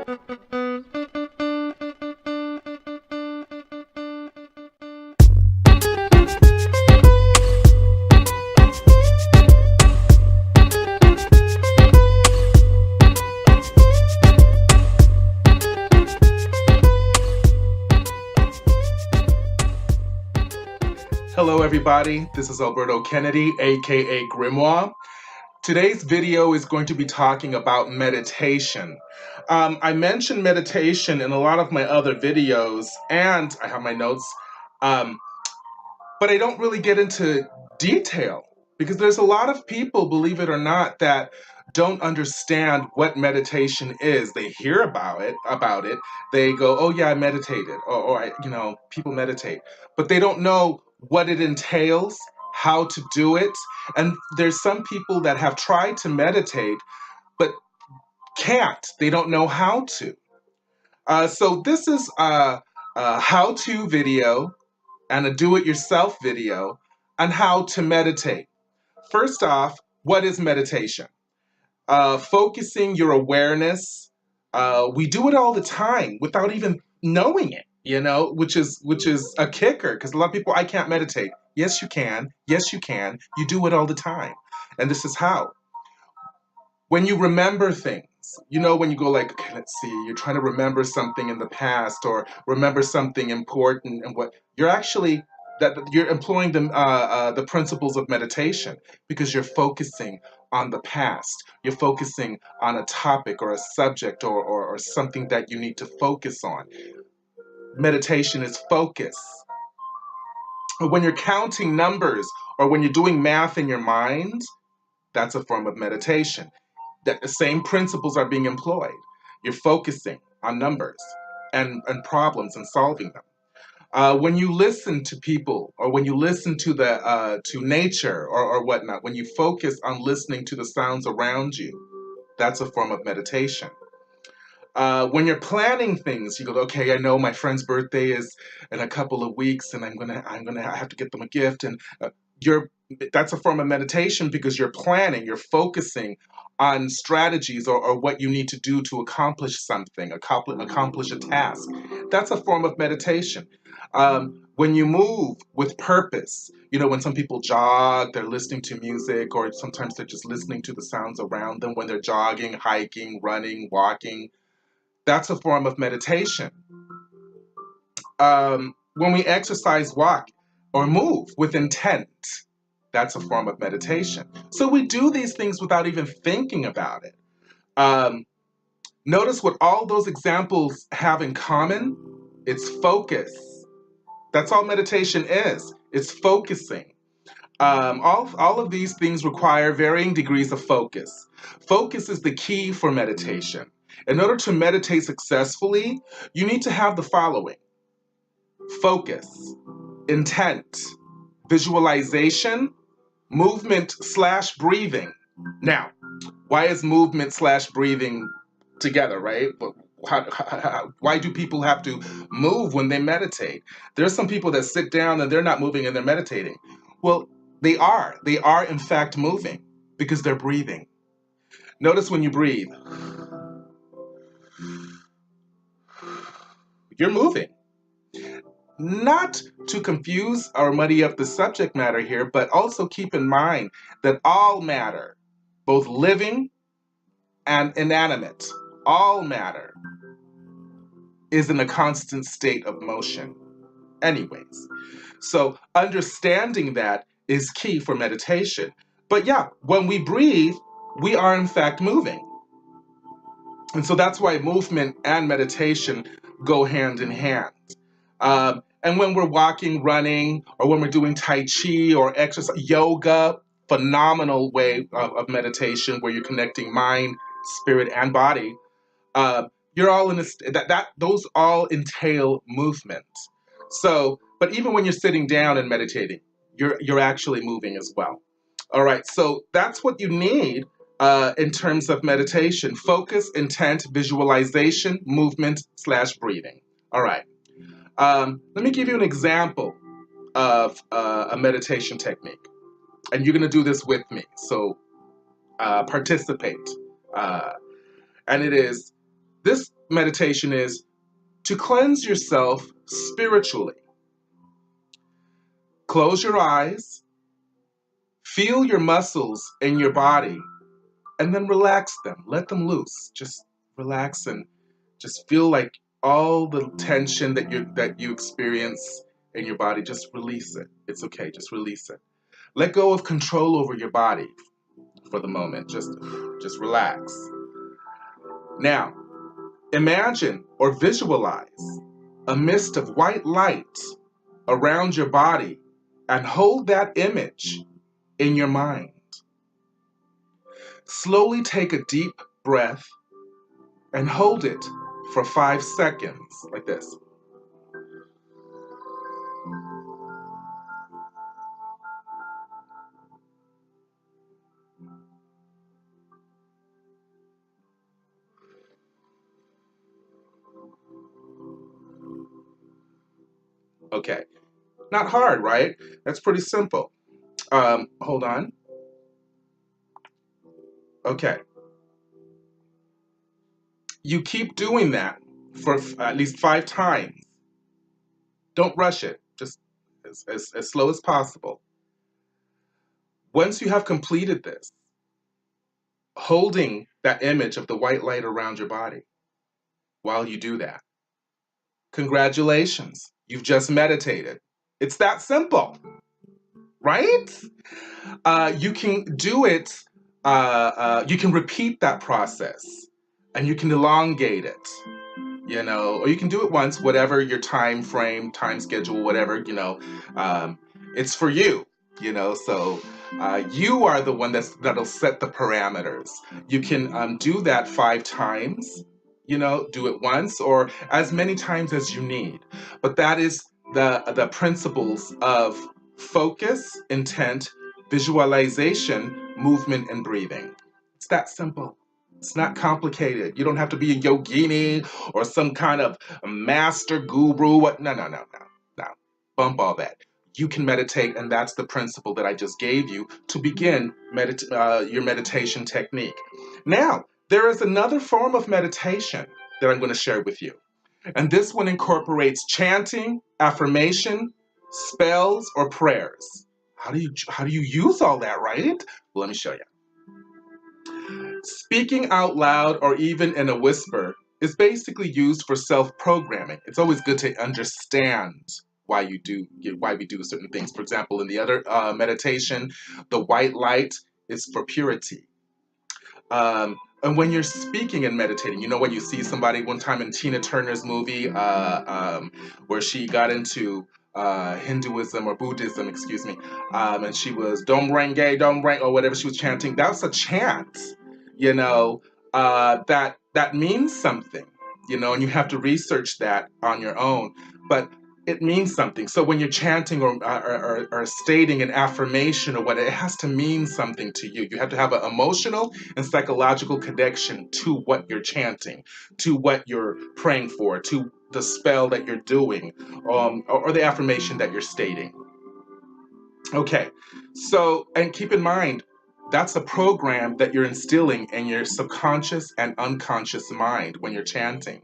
Hello everybody, this is Alberto Kennedy, aka Grimoire. Today's video is going to be talking about meditation. I mentioned meditation in a lot of my other videos, and I have my notes, but I don't really get into detail because there's a lot of people, believe it or not, that don't understand what meditation is. They hear about it. They go, "Oh yeah, I meditated," people meditate, but they don't know what it entails, how to do it. And there's some people that have tried to meditate, but can't. They don't know how to. So this is a how-to video and a do-it-yourself video on how to meditate. First off, what is meditation? Focusing your awareness. We do it all the time without even knowing it, which is a kicker, because a lot of people, I can't meditate. Yes, you can. Yes, you can. You do it all the time. And this is how. When you remember things, when you go like, okay, let's see, you're trying to remember something in the past or remember something important, and what you're actually, that you're employing the principles of meditation, because you're focusing on the past. You're focusing on a topic or a subject or something that you need to focus on. Meditation is focus. When you're counting numbers or when you're doing math in your mind, that's a form of meditation. That the same principles are being employed. You're focusing on numbers and problems and solving them. When you listen to people, or when you listen to to nature or whatnot, when you focus on listening to the sounds around you, that's a form of meditation. When you're planning things, you go, okay, I know my friend's birthday is in a couple of weeks, and I have to get them a gift, and that's a form of meditation, because you're planning, you're focusing on strategies or what you need to do to accomplish something, accomplish a task. That's a form of meditation. When you move with purpose, when some people jog, they're listening to music, or sometimes they're just listening to the sounds around them when they're jogging, hiking, running, walking. That's a form of meditation. When we exercise, walk, or move with intent, that's a form of meditation. So we do these things without even thinking about it. Notice what all those examples have in common. It's focus. That's all meditation is. It's focusing. All of these things require varying degrees of focus. Focus is the key for meditation. In order to meditate successfully, you need to have the following: focus, intent, visualization, movement/breathing. Now, why is movement/breathing together, right? Why do people have to move when they meditate? There's some people that sit down and they're not moving and they're meditating. Well, they are. They are, in fact, moving because they're breathing. Notice when you breathe, you're moving. Not to confuse or muddy up the subject matter here, but also keep in mind that all matter, both living and inanimate, all matter is in a constant state of motion anyways. So understanding that is key for meditation. But yeah, when we breathe, we are in fact moving. And so that's why movement and meditation go hand in hand. And when we're walking, running, or when we're doing Tai Chi or exercise, yoga, phenomenal way of meditation where you're connecting mind, spirit, and body. You're all in those all entail movement. So, but even when you're sitting down and meditating, you're actually moving as well. All right, so that's what you need in terms of meditation: focus, intent, visualization, movement/breathing. All right. Let me give you an example of a meditation technique, and you're going to do this with me. So participate. And it is this meditation is to cleanse yourself spiritually. Close your eyes, feel your muscles in your body, and then relax them. Let them loose. Just relax and just feel like all the tension that you experience in your body, just release it. It's okay, just release it. Let go of control over your body for the moment. Just relax. Now, imagine or visualize a mist of white light around your body and hold that image in your mind. Slowly take a deep breath and hold it for 5 seconds, like this. Okay, not hard, right? That's pretty simple. Hold on. Okay, you keep doing that for at least 5 times. Don't rush it, just as slow as possible. Once you have completed this, holding that image of the white light around your body while you do that, congratulations, you've just meditated. It's that simple, right? You can do it, you can repeat that process and you can elongate it, or you can do it once, whatever your time frame, time schedule, whatever, it's for you, so you are the one that'll set the parameters. You can do that 5 times, do it once or as many times as you need. But that is the principles of focus, intent, visualization, movement, and breathing. It's that simple. It's not complicated. You don't have to be a yogini or some kind of master guru. No. Bump all that. You can meditate, and that's the principle that I just gave you to begin your meditation technique. Now, there is another form of meditation that I'm going to share with you. And this one incorporates chanting, affirmation, spells, or prayers. How do you use all that, right? Well, let me show you. Speaking out loud or even in a whisper is basically used for self-programming. It's always good to understand why we do certain things. For example, in the other meditation, the white light is for purity. And when you're speaking and meditating, when you see somebody one time in Tina Turner's movie where she got into Hinduism or Buddhism, excuse me, and she was Dom Renge, Dom Reng, or whatever she was chanting, that's a chant, that means something, and you have to research that on your own. But it means something. So when you're chanting or stating an affirmation or what, it has to mean something to you. You have to have an emotional and psychological connection to what you're chanting, to what you're praying for, to the spell that you're doing, or the affirmation that you're stating. Okay, so, and keep in mind, that's a program that you're instilling in your subconscious and unconscious mind when you're chanting,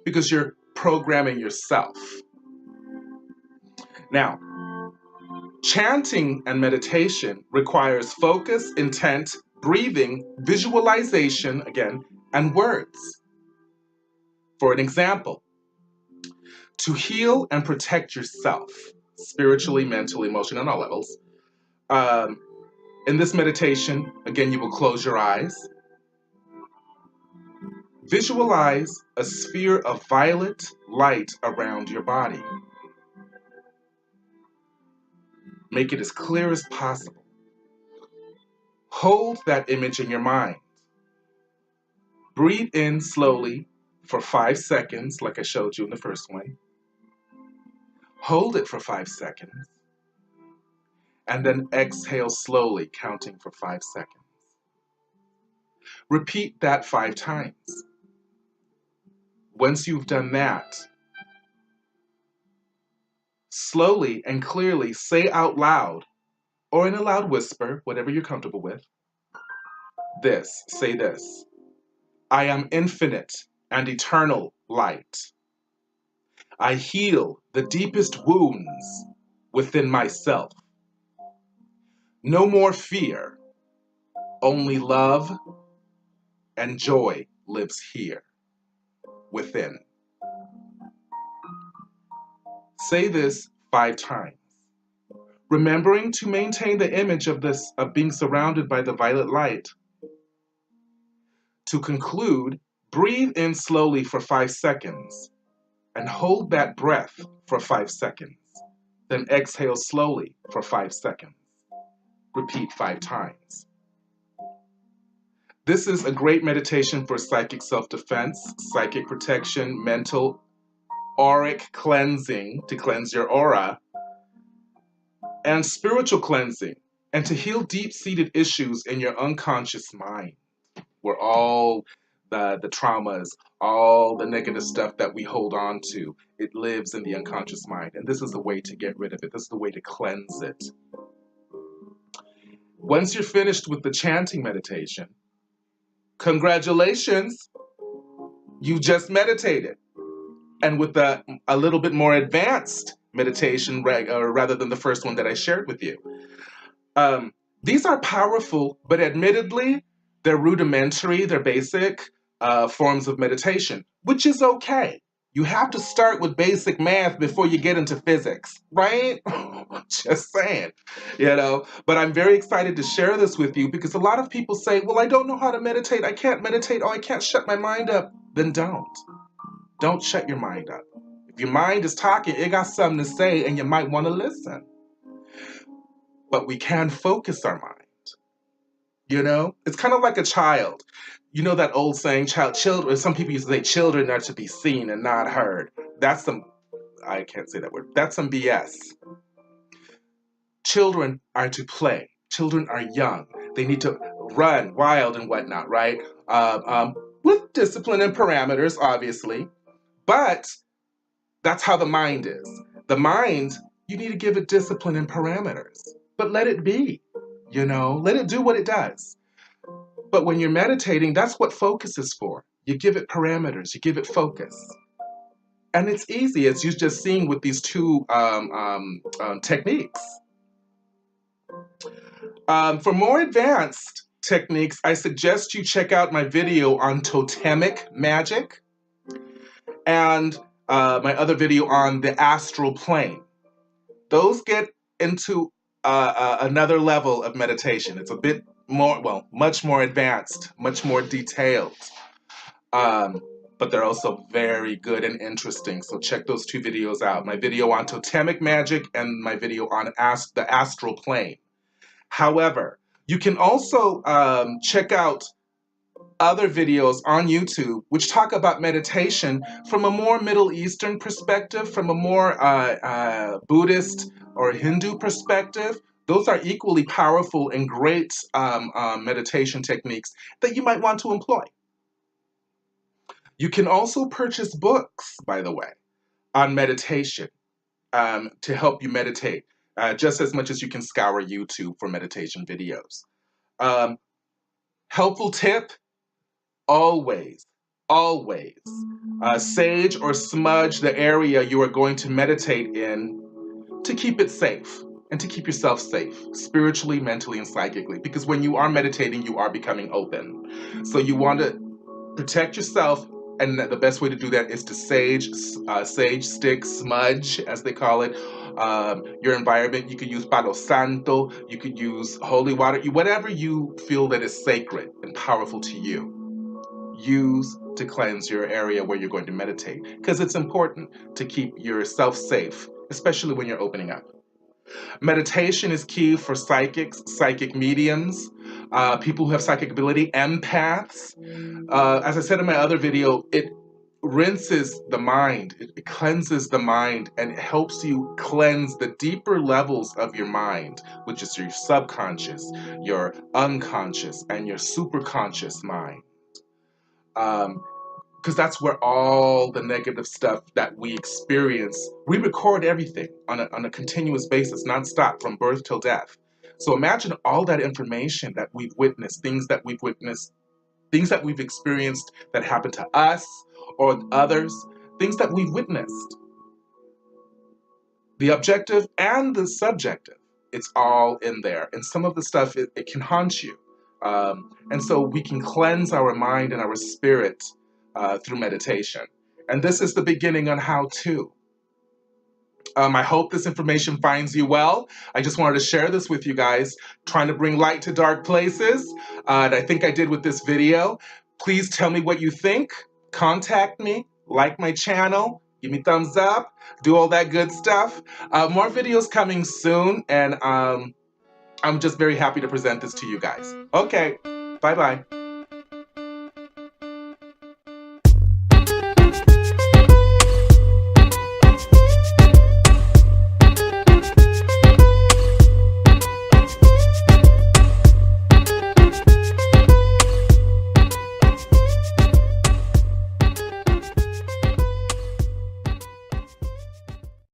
because you're programming yourself. Now, chanting and meditation requires focus, intent, breathing, visualization, again, and words. For an example, to heal and protect yourself, spiritually, mentally, emotionally, on all levels, in this meditation, again, you will close your eyes. Visualize a sphere of violet light around your body. Make it as clear as possible. Hold that image in your mind. Breathe in slowly for 5 seconds, like I showed you in the first one. Hold it for 5 seconds. And then exhale slowly, counting for 5 seconds. Repeat that 5 times. Once you've done that, slowly and clearly say out loud, or in a loud whisper, whatever you're comfortable with, say this: I am infinite and eternal light. I heal the deepest wounds within myself. No more fear, only love and joy lives here within. Say this 5 times, remembering to maintain the image of being surrounded by the violet light. To conclude, breathe in slowly for 5 seconds and hold that breath for 5 seconds. Then exhale slowly for 5 seconds. Repeat 5 times. This is a great meditation for psychic self-defense, psychic protection, mental, auric cleansing to cleanse your aura, and spiritual cleansing, and to heal deep-seated issues in your unconscious mind, where all the traumas, all the negative stuff that we hold on to, it lives in the unconscious mind. And this is the way to get rid of it. This is the way to cleanse it. Once you're finished with the chanting meditation, congratulations, you just meditated. And with a little bit more advanced meditation, rather than the first one that I shared with you. These are powerful, but admittedly, they're rudimentary, they're basic forms of meditation, which is okay. You have to start with basic math before you get into physics, right? Just saying, you know. But I'm very excited to share this with you because a lot of people say, well, I don't know how to meditate. I can't meditate. Oh, I can't shut my mind up. Then don't. Don't shut your mind up. If your mind is talking, it got something to say and you might want to listen. But we can focus our mind. You know, it's kind of like a child. You know that old saying, children, some people used to say children are to be seen and not heard. That's some, I can't say that word. That's some BS. Children are to play. Children are young. They need to run wild and whatnot, right? With discipline and parameters, obviously. But that's how the mind is. The mind, you need to give it discipline and parameters. But let it be, you know, let it do what it does. But when you're meditating, that's what focus is for. You give it parameters, you give it focus. And it's easy, as you're just seeing with these two techniques. For more advanced techniques, I suggest you check out my video on totemic magic and my other video on the astral plane. Those get into another level of meditation. It's a bit more, well, much more advanced, much more detailed. But they're also very good and interesting. So check those 2 videos out. My video on totemic magic and my video on the astral plane. However, you can also check out other videos on YouTube which talk about meditation from a more Middle Eastern perspective, from a more Buddhist or Hindu perspective. Those are equally powerful and great meditation techniques that you might want to employ. You can also purchase books, by the way, on meditation to help you meditate, just as much as you can scour YouTube for meditation videos. Helpful tip, always, sage or smudge the area you are going to meditate in to keep it safe and to keep yourself safe, spiritually, mentally, and psychically. Because when you are meditating, you are becoming open. So you want to protect yourself, and the best way to do that is to sage stick, smudge, as they call it, your environment. You could use Palo Santo, you could use holy water, whatever you feel that is sacred and powerful to you. Use to cleanse your area where you're going to meditate, because it's important to keep yourself safe, especially when you're opening up. Meditation is key for psychics, psychic mediums, people who have psychic ability, empaths. As I said in my other video, it rinses the mind, it cleanses the mind, and it helps you cleanse the deeper levels of your mind, which is your subconscious, your unconscious, and your superconscious mind. Because that's where all the negative stuff that we experience, we record everything on a continuous basis, nonstop, from birth till death. So imagine all that information that we've witnessed, things that we've experienced that happened to us, or others, things that we've witnessed. The objective and the subjective, it's all in there. And some of the stuff, it can haunt you. And so we can cleanse our mind and our spirit through meditation. And this is the beginning on how to. I hope this information finds you well. I just wanted to share this with you guys, trying to bring light to dark places. And I think I did with this video. Please tell me what you think. Contact me, like my channel, give me thumbs up, do all that good stuff. More videos coming soon, and I'm just very happy to present this to you guys. Okay, bye-bye.